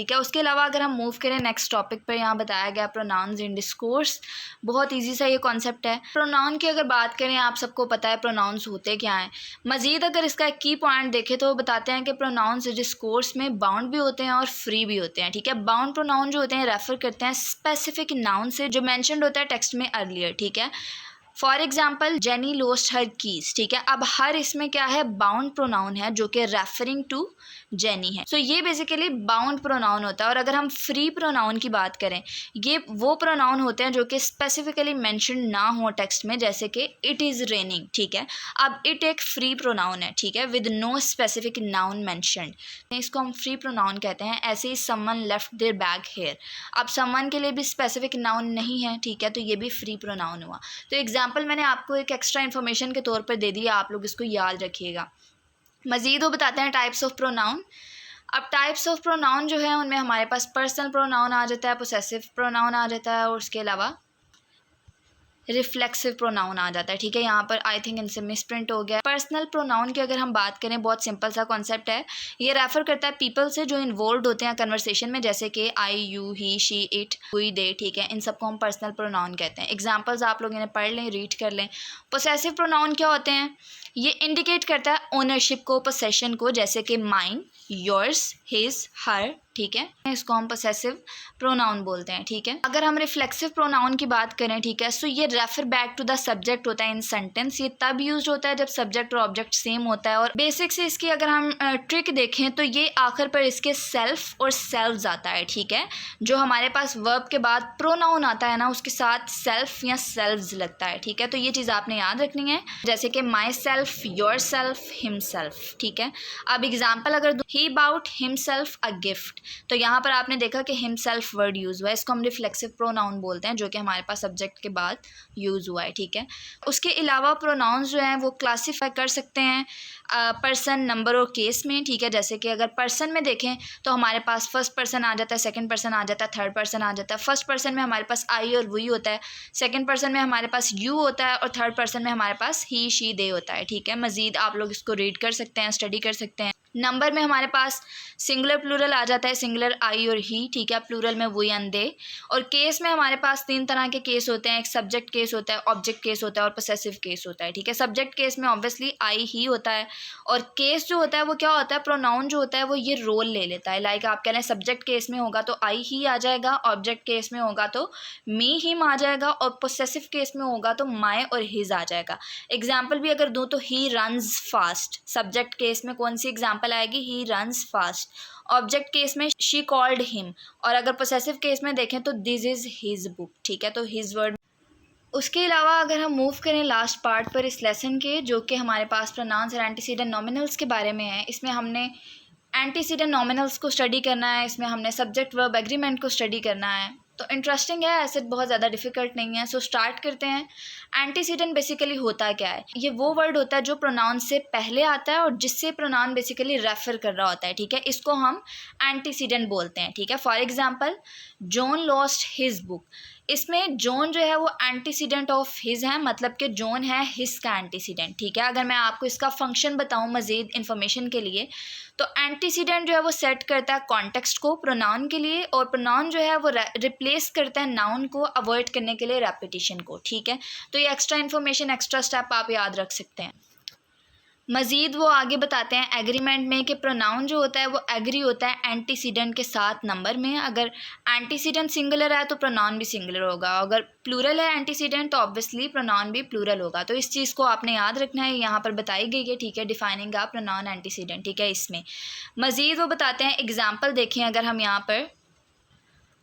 ठीक है। उसके अलावा अगर हम मूव करें नेक्स्ट टॉपिक पर, यहाँ बताया गया प्रोनाउंस इन डिस्कोर्स। बहुत ईजी सा ये कॉन्सेप्ट है। प्रोनाउन की अगर बात करें, आप सबको पता है प्रोनाउंस होते क्या हैं। मज़ीद अगर इसका एक की पॉइंट देखें तो बताते हैं कि प्रोनाउंस डिस्कोर्स में बाउंड भी होते हैं और फ्री भी होते हैं। ठीक है। बाउंड प्रोनाउन जो होते हैं रेफर करते हैं स्पेसिफिक नाउन से जो मैंशनड होता है टेक्स्ट में अर्लियर। ठीक है। For example jenny lost her keys. ठीक है। अब हर इसमें क्या है, बाउंड प्रोनाउन है जो कि रेफरिंग टू जेनी है। सो ये बेसिकली बाउंड प्रोनाउन होता है। और अगर हम फ्री प्रोनाउन की बात करें, ये वो प्रोनाउन होते हैं जो कि स्पेसिफिकली मेंशन ना हो टेक्स्ट में, जैसे कि इट इज़ रेनिंग। ठीक है। अब इट एक फ्री प्रोनाउन है। ठीक है। With no specific noun mentioned, इसको हम फ्री प्रोनाउन कहते हैं। ऐसे ही someone left there bag here. अब समवन के लिए भी स्पेसिफिक नाउन नहीं है। ठीक है। तो ये भी फ्री प्रोनाउन हुआ। तो एग्जाम्पल मैंने आपको एक एक्स्ट्रा इन्फॉर्मेशन के तौर पर दे दिया, आप लोग इसको याद रखिएगा। मज़ीद वो बताते हैं टाइप्स ऑफ प्रोनाउन। अब टाइप्स ऑफ प्रोनाउन जो है उनमें हमारे पास पर्सनल प्रोनाउन आ जाता है, पोसेसिव प्रोनाउन आ जाता है और उसके अलावा रिफ्लेक्सिव प्रोनाउन आ जाता है। ठीक है। यहाँ पर आई थिंक इनसे मिसप्रिंट हो गया। पर्सनल प्रोनाउन की अगर हम बात करें, बहुत सिंपल सा कॉन्सेप्ट है। ये रेफर करता है पीपल से जो इन्वॉल्व होते हैं कन्वर्सेशन में, जैसे कि आई, यू, ही, शी, इट, हुई, दे। ठीक है। इन सबको हम पर्सनल प्रोनाउन कहते हैं। एग्जाम्पल्स आप लोग इन्हें पढ़ लें, रीड कर लें। पोसेसिव प्रोनाउन क्या होते हैं, ये इंडिकेट करता है ओनरशिप को, पोसेशन को, जैसे कि माइन, योर्स, हिज, हर। ठीक है। इसको हम पोसेसिव प्रोनाउन बोलते हैं। ठीक है। अगर हम रिफ्लेक्सिव प्रोनाउन की बात करें, ठीक है, सो ये refer back to the subject होता है इन सेंटेंस। ये तब यूज होता है जब सब्जेक्ट और ऑब्जेक्ट सेम होता है। और बेसिक से इसकी अगर हम ट्रिक देखें तो ये आखिर पर इसके सेल्फ और सेल्व्स आता है। ठीक है। जो हमारे पास वर्ब के बाद प्रोनाउन आता है ना, उसके साथ सेल्फ या सेल्व्स लगता है। ठीक है। तो ये चीज़ आपने याद रखनी है, जैसे कि my self, your self, himself. ठीक है। अब एग्जाम्पल अगर ही बाउट हिमसेल्फ अ गिफ्ट, तो यहाँ पर आपने देखा कि हिमसेल्फ वर्ड यूज़ हुआ है। इसको हम रिफ्लेक्सिव प्रोनाउन बोलते हैं, जो कि हमारे पास सब्जेक्ट के बाद यूज़ हुआ है। ठीक है। उसके अलावा प्रोनाउंस जो हैं वो क्लासीफाई कर सकते हैं पर्सन, नंबर और केस में। ठीक है। जैसे कि अगर पर्सन में देखें तो हमारे पास फर्स्ट पर्सन आ जाता है, सेकंड पर्सन आ जाता है, थर्ड पर्सन आ जाता है। फर्स्ट पर्सन में हमारे पास आई और वी होता है, सेकंड पर्सन में हमारे पास यू होता है और थर्ड पर्सन में हमारे पास ही, शी, दे होता है। ठीक है। मज़ीद आप लोग इसको रीड कर सकते हैं, स्टडी कर सकते हैं। नंबर में हमारे पास सिंगुलर प्लूरल आ जाता है, सिंगुलर आई और ही। ठीक है। प्लूरल में वी एंड दे। और केस में हमारे पास 3 तरह के केस होते हैं, एक सब्जेक्ट केस होता है, ऑब्जेक्ट केस होता है और पोसेसिव केस होता है। ठीक है। सब्जेक्ट केस में ऑब्वियसली आई ही होता है, और केस जो होता है वो क्या होता है, प्रोनाउन जो होता है वो ये रोल ले लेता है। लाइक आप कह रहे हैं सब्जेक्ट केस में होगा तो आई ही आ जाएगा, ऑब्जेक्ट केस में होगा तो मी, हिम आ जाएगा, और पोसेसिव केस में होगा तो माई और हिज आ जाएगा। एग्जाम्पल भी अगर दूँ तो he runs fast, subject case में कौन सी एग्जाम्पल आएगी, he runs fast. Object case में शी कॉल्ड हिम, और अगर पोसेसिव केस में देखें तो दिस इज हिज बुक। ठीक है। तो हिज वर्ड। उसके अलावा अगर हम मूव करें लास्ट पार्ट पर इस लेसन के, जो कि हमारे पास प्रोनाउंस और एंटीसीडेंट नॉमिनल्स के बारे में है, इसमें हमने एंटीसीडेंट नॉमिनल्स को स्टडी करना है, इसमें हमने सब्जेक्ट वर्ब एग्रीमेंट को स्टडी करना है। तो इंटरेस्टिंग है, ऐसे बहुत ज़्यादा डिफिकल्ट नहीं है। सो स्टार्ट करते हैं। एंटीसीडेंट बेसिकली होता क्या है, ये वो वर्ड होता है जो प्रोनाउन से पहले आता है और जिससे प्रोनाउन बेसिकली रेफर कर रहा होता है। ठीक है। इसको हम एंटीसीडेंट बोलते हैं। ठीक है। For example John lost his book, इसमें जॉन जो है वो एंटीसीडेंट ऑफ हिज है, मतलब कि जॉन है हिज का एंटीसीडेंट। ठीक है। अगर मैं आपको इसका फंक्शन बताऊं मज़ीद इन्फॉर्मेशन के लिए, तो एंटीसीडेंट जो है वो सेट करता है कॉन्टेक्स्ट को प्रोनाउन के लिए, और प्रोनाउन जो है वो रिप्लेस करता है नाउन को अवॉइड करने के लिए रेपिटेशन को। ठीक है। तो ये एक्स्ट्रा इन्फॉर्मेशन, एक्स्ट्रा स्टेप आप याद रख सकते हैं। मज़ीद वो आगे बताते हैं एग्रीमेंट में कि प्रोनाउन जो होता है वो एग्री होता है एंटीसीडेंट के साथ नंबर में। अगर एंटीसीडेंट सिंगुलर है तो प्रोनाउन भी सिंगुलर होगा, अगर प्लूरल है एंटीसीडेंट तो ऑब्वियसली प्रोनाउन भी प्लूरल होगा। तो इस चीज़ को आपने याद रखना है, यहाँ पर बताई गई है। ठीक है। डिफाइनिंग का प्रोनाउन एंटीसीडेंट। ठीक है। इसमें मज़ीद वो बताते हैं एग्जाम्पल देखें, अगर हम यहाँ पर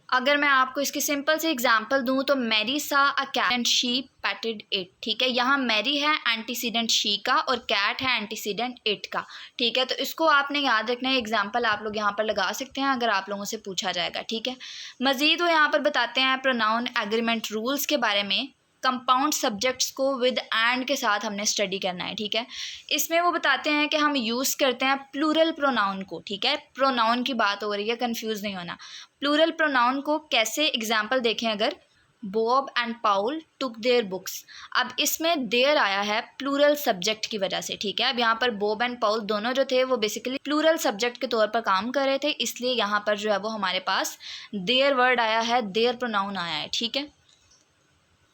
अगर मैं आपको इसकी सिंपल से एग्जांपल दूं तो Mary saw a cat and she patted it. ठीक है। यहाँ मैरी है एंटीसीडेंट शी का और कैट है एंटीसीडेंट इट का। ठीक है। तो इसको आपने याद रखना है। एग्जांपल आप लोग यहाँ पर लगा सकते हैं अगर आप लोगों से पूछा जाएगा। ठीक है। मज़ीद वो यहाँ पर बताते हैं प्रोनाउन एग्रीमेंट रूल्स के बारे में। कंपाउंड सब्जेक्ट्स को विद एंड के साथ हमने स्टडी करना है। ठीक है। इसमें वो बताते हैं कि हम यूज़ करते हैं प्लूरल प्रोनाउन को। ठीक है। प्रोनाउन की बात हो रही है, कंफ्यूज नहीं होना। प्लूरल प्रोनाउन को कैसे, एग्जाम्पल देखें, अगर Bob and Paul took there books. अब इसमें देयर आया है प्लूरल सब्जेक्ट की वजह से, ठीक है। अब यहाँ पर बॉब एंड पाउल दोनों जो थे वो बेसिकली प्लूरल सब्जेक्ट के तौर पर काम कर रहे थे, इसलिए यहाँ पर जो है वो हमारे पास देयर वर्ड आया है, देयर प्रोनाउन आया है, ठीक है।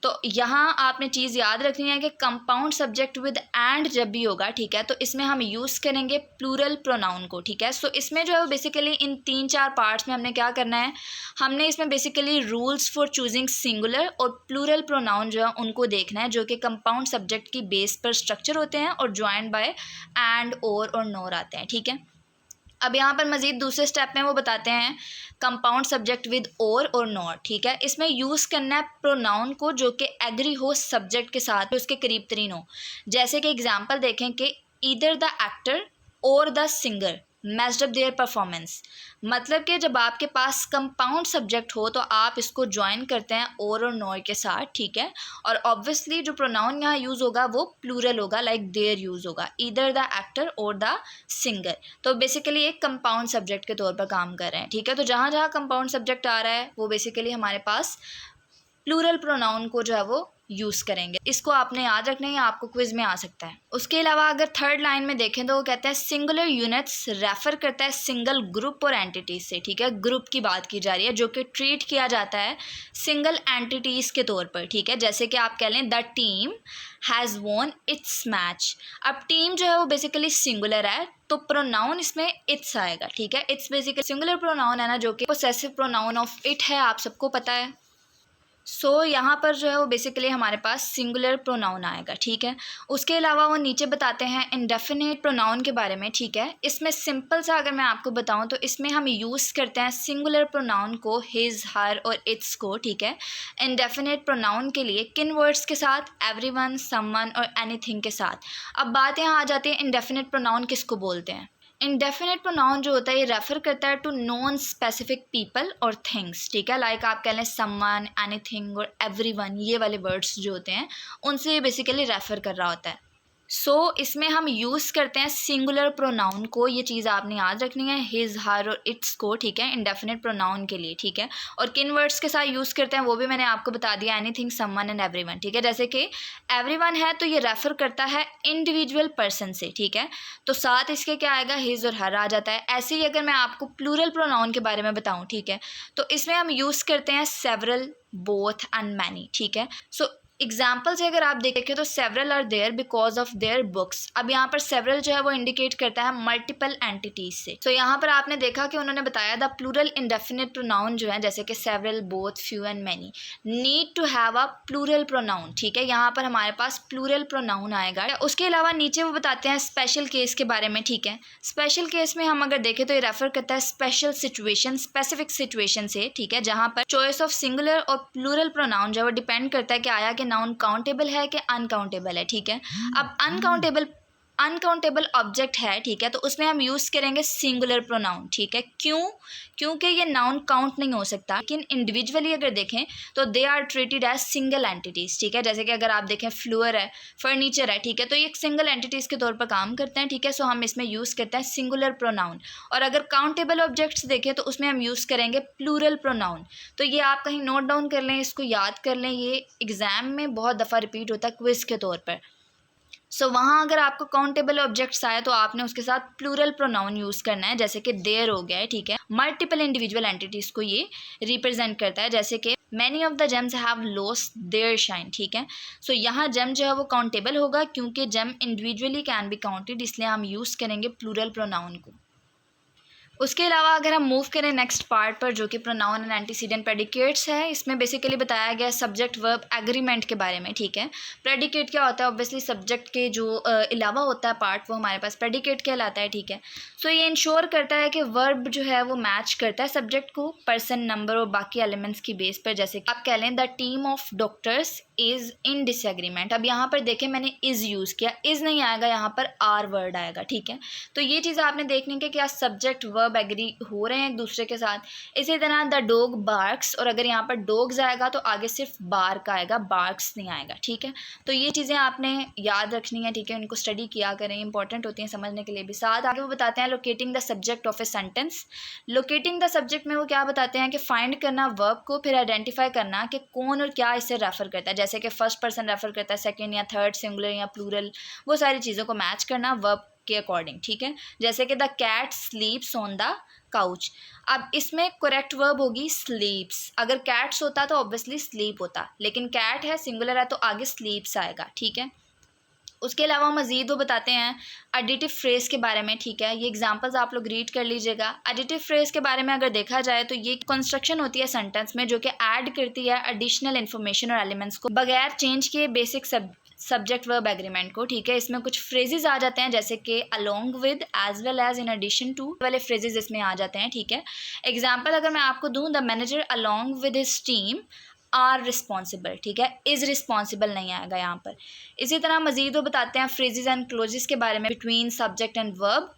तो यहाँ आपने चीज़ याद रखनी है कि कंपाउंड सब्जेक्ट विद एंड जब भी होगा, ठीक है, तो इसमें हम यूज़ करेंगे प्लूरल प्रोनाउन को, ठीक है। सो इसमें जो है वो बेसिकली इन 3-4 पार्ट्स में हमने क्या करना है, हमने इसमें basically rules for choosing singular और प्लूरल प्रोनाउन जो है उनको देखना है, जो कि कंपाउंड सब्जेक्ट की बेस पर स्ट्रक्चर होते हैं और ज्वाइंड बाय एंड और नोर आते हैं, ठीक है। अब यहाँ पर मज़ीद दूसरे स्टेप में वो बताते हैं कंपाउंड सब्जेक्ट विद और नॉट, ठीक है। इसमें यूज़ करना है प्रोनाउन को जो कि एग्री हो सब्जेक्ट के साथ, जो उसके करीब तरीन हो। जैसे कि एग्जांपल देखें कि ईदर द एक्टर और the singer matched up their performance. मतलब कि जब आपके पास कंपाउंड सब्जेक्ट हो तो आप इसको ज्वाइन करते हैं और नॉर के साथ, ठीक है। और ऑब्वियसली जो प्रोनाउन यहाँ यूज़ होगा वो प्लूरल होगा, लाइक देयर यूज़ होगा, ईदर द एक्टर और द सिंगर। तो बेसिकली एक कंपाउंड सब्जेक्ट के तौर पर काम कर रहे हैं, ठीक है। तो जहाँ जहाँ कंपाउंड सब्जेक्ट आ रहा है वो बेसिकली हमारे पास प्लूरल प्रोनाउन को जो है वो यूज़ करेंगे। इसको आपने याद रखना है, आपको क्विज में आ सकता है। उसके अलावा अगर थर्ड लाइन में देखें तो वो कहते हैं सिंगुलर यूनिट्स रेफर करता है सिंगल ग्रुप और एंटिटीज से, ठीक है। ग्रुप की बात की जा रही है जो कि ट्रीट किया जाता है सिंगल एंटिटीज़ के तौर पर, ठीक है। जैसे कि आप कह लें the team has won it's match. अब टीम जो है वो बेसिकली सिंगुलर है तो प्रोनाउन इसमें इट्स आएगा, ठीक है। इट्स बेसिकली सिंगुलर प्रोनाउन है ना, जो कि पोसेसिव प्रोनाउन ऑफ इट है, आप सबको पता है। सो यहाँ पर जो है वो बेसिकली हमारे पास सिंगुलर प्रोनाउन आएगा, ठीक है। उसके अलावा वो नीचे बताते हैं इंडेफिनेट प्रोनाउन के बारे में, ठीक है। इसमें सिंपल सा अगर मैं आपको बताऊँ तो इसमें हम यूज़ करते हैं सिंगुलर प्रोनाउन को हिज, हर और इट्स को, ठीक है। इंडेफिनेट प्रोनाउन के लिए किन वर्ड्स के साथ, एवरीवन, समवन और एनीथिंग के साथ। अब बात यहाँ आ जाती है इंडेफिनेट प्रोनाउन किसको बोलते हैं। इंडेफिनेट प्रोनाउन जो होता है ये रेफर करता है टू नॉन स्पेसिफिक पीपल और थिंग्स, ठीक है। लाइक आप कह लें समवन, एनीथिंग और एवरीवन, ये वाले वर्ड्स जो होते हैं उनसे ये बेसिकली रेफर कर रहा होता है। सो इसमें हम यूज़ करते हैं सिंगुलर प्रोनाउन को, ये चीज़ आपने याद रखनी है, हिज, हर और इट्स को, ठीक है, इंडेफिनेट प्रोनाउन के लिए, ठीक है। और किन वर्ड्स के साथ यूज़ करते हैं वो भी मैंने आपको बता दिया, एनीथिंग, समवन एंड एवरीवन, ठीक है। जैसे कि एवरीवन है तो ये रेफर करता है इंडिविजुअल पर्सन से, ठीक है, तो साथ इसके क्या आएगा, हिज और हर आ जाता है। ऐसे ही अगर मैं आपको प्लूरल प्रोनाउन के बारे में बताऊँ, ठीक है, तो इसमें हम यूज़ करते हैं सेवरल, बोथ एंड मैनी, ठीक है। सो एग्जाम्पल से अगर आप देखें तो several are there because of their books. अब यहाँ पर सेवरल जो है वो इंडिकेट करता है मल्टीपल एंटिटीज से। तो यहाँ पर आपने देखा कि उन्होंने बताया द प्लूरल इंडेफिनिट प्रोनाउन जो है जैसे कि several, both, few and many need to have a plural pronoun, ठीक है। यहाँ पर हमारे पास प्लूरल प्रोनाउन आएगा। उसके अलावा नीचे वो बताते हैं स्पेशल केस के बारे में, ठीक है। स्पेशल केस में हम अगर देखें तो ये रेफर करता है स्पेशल सिचुएशन, स्पेसिफिक सिचुएशन से, ठीक है, जहाँ पर चॉइस ऑफ सिंगुलर और प्लूरल प्रोनाउन जो है वो डिपेंड करता है कि आया कि नाउन काउंटेबल है कि अनकाउंटेबल है, ठीक है। अब अनकाउंटेबल ऑब्जेक्ट है, ठीक है, तो उसमें हम यूज़ करेंगे सिंगुलर प्रोनाउन, ठीक है। क्योंकि ये नाउन काउंट नहीं हो सकता, लेकिन इंडिविजुअली अगर देखें तो they are treated as single entities, ठीक है। जैसे कि अगर आप देखें फ्लोर है, फर्नीचर है, ठीक है, तो ये एक सिंगल एंटिटीज़ के तौर पर काम करते हैं, ठीक है। सो हम इसमें यूज़ करते हैं सिंगुलर प्रोनाउन। और अगर काउंटेबल ऑब्जेक्ट्स देखें तो उसमें हम यूज़ करेंगे प्लूरल प्रोनाउन। तो ये आप कहीं नोट डाउन कर लें, इसको याद कर लें, ये एग्ज़ाम में बहुत दफ़ा रिपीट होता है क्विज़ के तौर पर। सो वहाँ अगर आपको काउंटेबल ऑब्जेक्ट्स आए तो आपने उसके साथ प्लूरल प्रोनाउन यूज़ करना है, जैसे कि देयर हो गया है, ठीक है। मल्टीपल इंडिविजुअल एंटिटीज़ को ये रिप्रेजेंट करता है, जैसे कि many of the James have lost their shine, ठीक है। सो यहाँ जेम जो है वो काउंटेबल होगा क्योंकि gem individually can be counted, इसलिए हम यूज़ करेंगे प्लूरल प्रोनाउन को। उसके अलावा अगर हम मूव करें नेक्स्ट पार्ट पर जो कि प्रोनाउन एंड एंटीसीडेंट प्रेडिकेट्स है, इसमें बेसिकली बताया गया सब्जेक्ट वर्ब एग्रीमेंट के बारे में, ठीक है। प्रेडिकेट क्या होता है, ऑब्वियसली सब्जेक्ट के जो अलावा होता है पार्ट वो हमारे पास प्रेडिकेट कहलाता है, ठीक है। सो ये इंश्योर करता है कि वर्ब जो है वो मैच करता है सब्जेक्ट को पर्सन, नंबर और बाकी एलिमेंट्स की बेस पर। जैसे कि आप कह लें the team of doctors is in disagreement. अब यहाँ पर देखें मैंने इज़ यूज़ किया, इज़ नहीं आएगा, यहाँ पर आर वर्ड आएगा, ठीक है। तो ये चीज़ आपने देखनी है कि क्या सब्जेक्ट वर्ब वर्ब एग्री हो रहे हैं एक दूसरे के साथ। इसी तरह द डॉग बार्क्स, और अगर यहाँ पर डॉग्स आएगा तो आगे सिर्फ बार्क आएगा, बार्क्स नहीं आएगा, ठीक है। तो ये चीज़ें आपने याद रखनी है, ठीक है, इनको स्टडी किया करें, इंपॉर्टेंट होती हैं समझने के लिए भी। साथ आगे वो बताते हैं locating the subject of a sentence. Locating the subject में वो क्या बताते हैं कि फाइंड करना वर्ब को, फिर आइडेंटिफाई करना कि कौन और क्या इससे रेफर करता है, जैसे कि फर्स्ट पर्सन रेफर करता है, सेकेंड या थर्ड, सिंगुलर या प्लूरल, वो सारी चीज़ों को मैच करना वर्ब के अकॉर्डिंग, ठीक है। जैसे कि the cat sleeps on the couch. अब इसमें करेक्ट वर्ब होगी स्लीप्स। अगर कैट्स होता तो ऑब्वियसली स्लीप होता, लेकिन कैट है, सिंगुलर है, तो आगे स्लीप्स आएगा, ठीक है। उसके अलावा मज़ीद वो बताते हैं एडिटिव फ्रेज़ के बारे में, ठीक है। ये एग्जांपल्स आप लोग रीड कर लीजिएगा। एडिटिव फ्रेज़ के बारे में अगर देखा जाए तो ये कंस्ट्रक्शन होती है सेंटेंस में जो कि ऐड करती है एडिशनल इन्फॉर्मेशन और एलिमेंट्स को बगैर चेंज किए बेसिक सब्जेक्ट वर्ब एग्रीमेंट को, ठीक है। इसमें कुछ फ्रेजेस आ जाते हैं जैसे कि along with, as well as, in addition to वाले फ्रेजेस इसमें आ जाते हैं, ठीक है। एग्जाम्पल अगर मैं आपको दूं, the manager along with his team are responsible, ठीक है, इज़ रिस्पॉन्सिबल नहीं आएगा यहाँ पर। इसी तरह मजीद वो बताते हैं फ्रेजेस एंड क्लोजेस के बारे में बिटवीन सब्जेक्ट एंड वर्ब।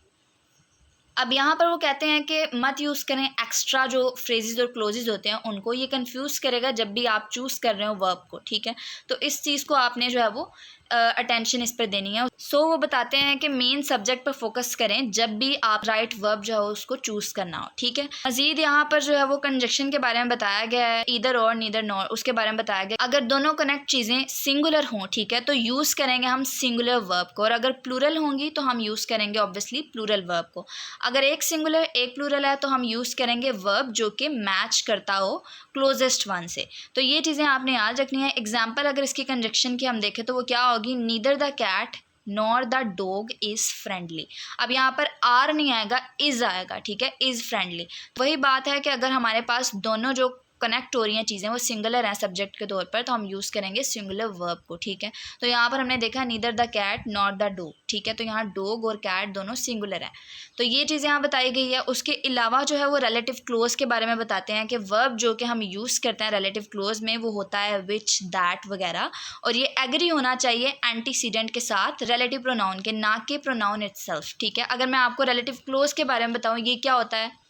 अब यहाँ पर वो कहते हैं कि मत यूज़ करें एक्स्ट्रा जो फ्रेजेस और क्लोजेस होते हैं उनको, ये कंफ्यूज करेगा जब भी आप चूज़ कर रहे हो वर्ब को, ठीक है। तो इस चीज़ को आपने जो है वो अटेंशन इस पर देनी है। सो वो बताते हैं कि मेन सब्जेक्ट पर फोकस करें जब भी आप राइट वर्ब जो है उसको चूज़ करना हो, ठीक है। मजीद यहाँ पर जो है वो कंजक्शन के बारे में बताया गया है, ईदर और नीदर नॉर, उसके बारे में बताया गया। अगर दोनों कनेक्ट चीज़ें सिंगुलर हों, ठीक है, तो यूज़ करेंगे हम सिंगुलर वर्ब को, और अगर प्लूरल होंगी तो हम यूज़ करेंगे ऑब्वियसली प्लूरल वर्ब को। अगर एक सिंगुलर एक प्लूरल है तो हम यूज़ करेंगे वर्ब जो कि मैच करता हो क्लोजेस्ट वन से। तो ये चीज़ें आपने याद रखनी है। एग्जाम्पल अगर इसकी कंजक्शन की हम देखें तो वो क्या होगी, neither the cat nor the dog is friendly. अब यहाँ पर आर नहीं आएगा, इज़ आएगा, ठीक है, इज़ फ्रेंडली। वही बात है कि अगर हमारे पास दोनों जो कनेक्ट हो रही हैं चीज़ें वो सिंगुलर हैं सब्जेक्ट के तौर पर, तो हम यूज़ करेंगे सिंगुलर वर्ब को, ठीक है। तो यहाँ पर हमने देखा neither the cat not the dog, ठीक है, तो यहाँ डॉग और कैट दोनों सिंगुलर हैं। तो ये चीज़ें यहाँ बताई गई है। उसके अलावा जो है वो रिलेटिव क्लोज के बारे में बताते हैं कि वर्ब जो कि हम यूज़ करते हैं रिलेटिव क्लोज में वो होता है विच, दैट वगैरह, और ये एग्री होना चाहिए एंटीसीडेंट के साथ रिलेटिव प्रोनाउन के, ना कि प्रोनाउन इटसेल्फ, ठीक है। अगर मैं आपको रिलेटिव क्लोज के बारे में बताऊँ ये क्या होता है,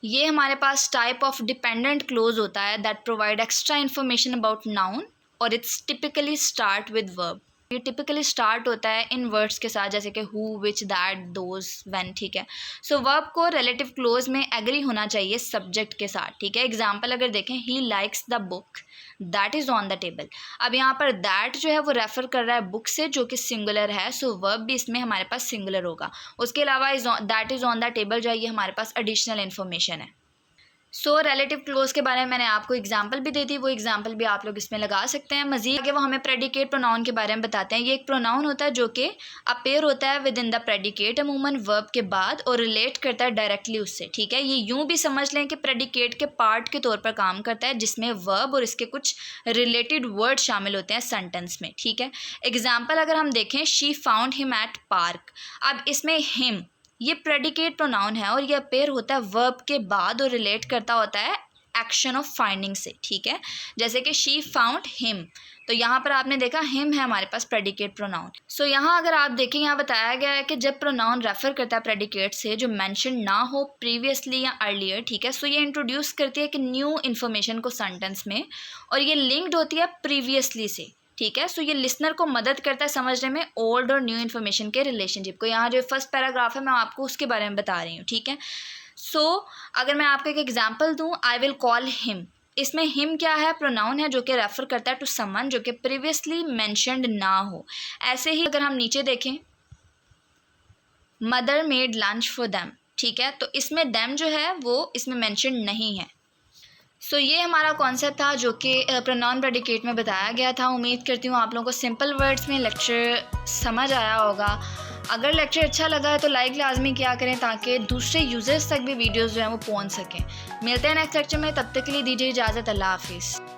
ये हमारे पास टाइप ऑफ डिपेंडेंट क्लोज होता है that provide extra information about noun, और it's typically start with verb. ये टिपिकली स्टार्ट होता है इन वर्ड्स के साथ जैसे कि who, which, that, those, when, ठीक है। सो वर्ब को रिलेटिव क्लोज में एग्री होना चाहिए सब्जेक्ट के साथ, ठीक है। एग्जाम्पल अगर देखें, he likes the book that is on the table. अब यहाँ पर दैट जो है वो रेफर कर रहा है बुक से जो कि सिंगुलर है, सो वर्ब भी इसमें हमारे पास सिंगुलर होगा। उसके अलावा that is on the table जो है ये हमारे पास एडिशनल इन्फॉर्मेशन है। सो रिलेटिव क्लोज के बारे में मैंने आपको एग्जाम्पल भी दे दी, वो एग्जाम्पल भी आप लोग इसमें लगा सकते हैं। मजीद आगे वो हमें प्रेडिकेट प्रोनाउन के बारे में बताते हैं। ये एक प्रोनाउन होता है जो कि अपेयर होता है विद इन द प्रेडिकेट अमूमन वर्ब के बाद और रिलेट करता है डायरेक्टली उससे, ठीक है। ये यूं भी समझ लें कि प्रेडिकेट के पार्ट के तौर पर काम करता है जिसमें वर्ब और इसके कुछ रिलेटेड वर्ड शामिल होते हैं सेंटेंस में, ठीक है। एग्जाम्पल अगर हम देखें, she found him at park. अब इसमें हिम ये प्रेडिकेट प्रोनाउन है और ये अपेयर होता है वर्ब के बाद और रिलेट करता होता है एक्शन ऑफ फाइंडिंग से, ठीक है। जैसे कि शी फाउंड हिम, तो यहाँ पर आपने देखा हिम है हमारे पास प्रेडिकेट प्रोनाउन। सो यहाँ अगर आप देखें, यहाँ बताया गया है कि जब प्रोनाउन रेफर करता है प्रेडिकेट से जो मेंशन ना हो प्रीवियसली या अर्लियर, ठीक है, सो ये इंट्रोड्यूस करती है कि न्यू इन्फॉर्मेशन को सेंटेंस में, और ये लिंक्ड होती है प्रीवियसली से, ठीक है। सो ये लिसनर को मदद करता है समझने में ओल्ड और न्यू इन्फॉर्मेशन के रिलेशनशिप को। यहाँ जो फर्स्ट पैराग्राफ है मैं आपको उसके बारे में बता रही हूँ, ठीक है। सो अगर मैं आपको एक एग्जांपल दूँ, आई विल कॉल हिम, इसमें हिम क्या है, प्रोनाउन है जो कि रेफर करता है टू समवन जो कि प्रीवियसली मेंशन्ड ना हो। ऐसे ही अगर हम नीचे देखें, mother made lunch for them, ठीक है, तो इसमें देम जो है वो इसमें मेंशन्ड नहीं है। सो ये हमारा कॉन्सेप्ट था जो कि प्रोनाउन प्रेडिकेट में बताया गया था। उम्मीद करती हूँ आप लोगों को सिंपल वर्ड्स में लेक्चर समझ आया होगा। अगर लेक्चर अच्छा लगा है तो लाइक लाजमी किया करें ताकि दूसरे यूज़र्स तक भी वीडियोस जो हैं वो पहुँच सकें। मिलते हैं नेक्स्ट लेक्चर में, तब तक के लिए दीजिए इजाज़त। अल्लाह हाफिज़।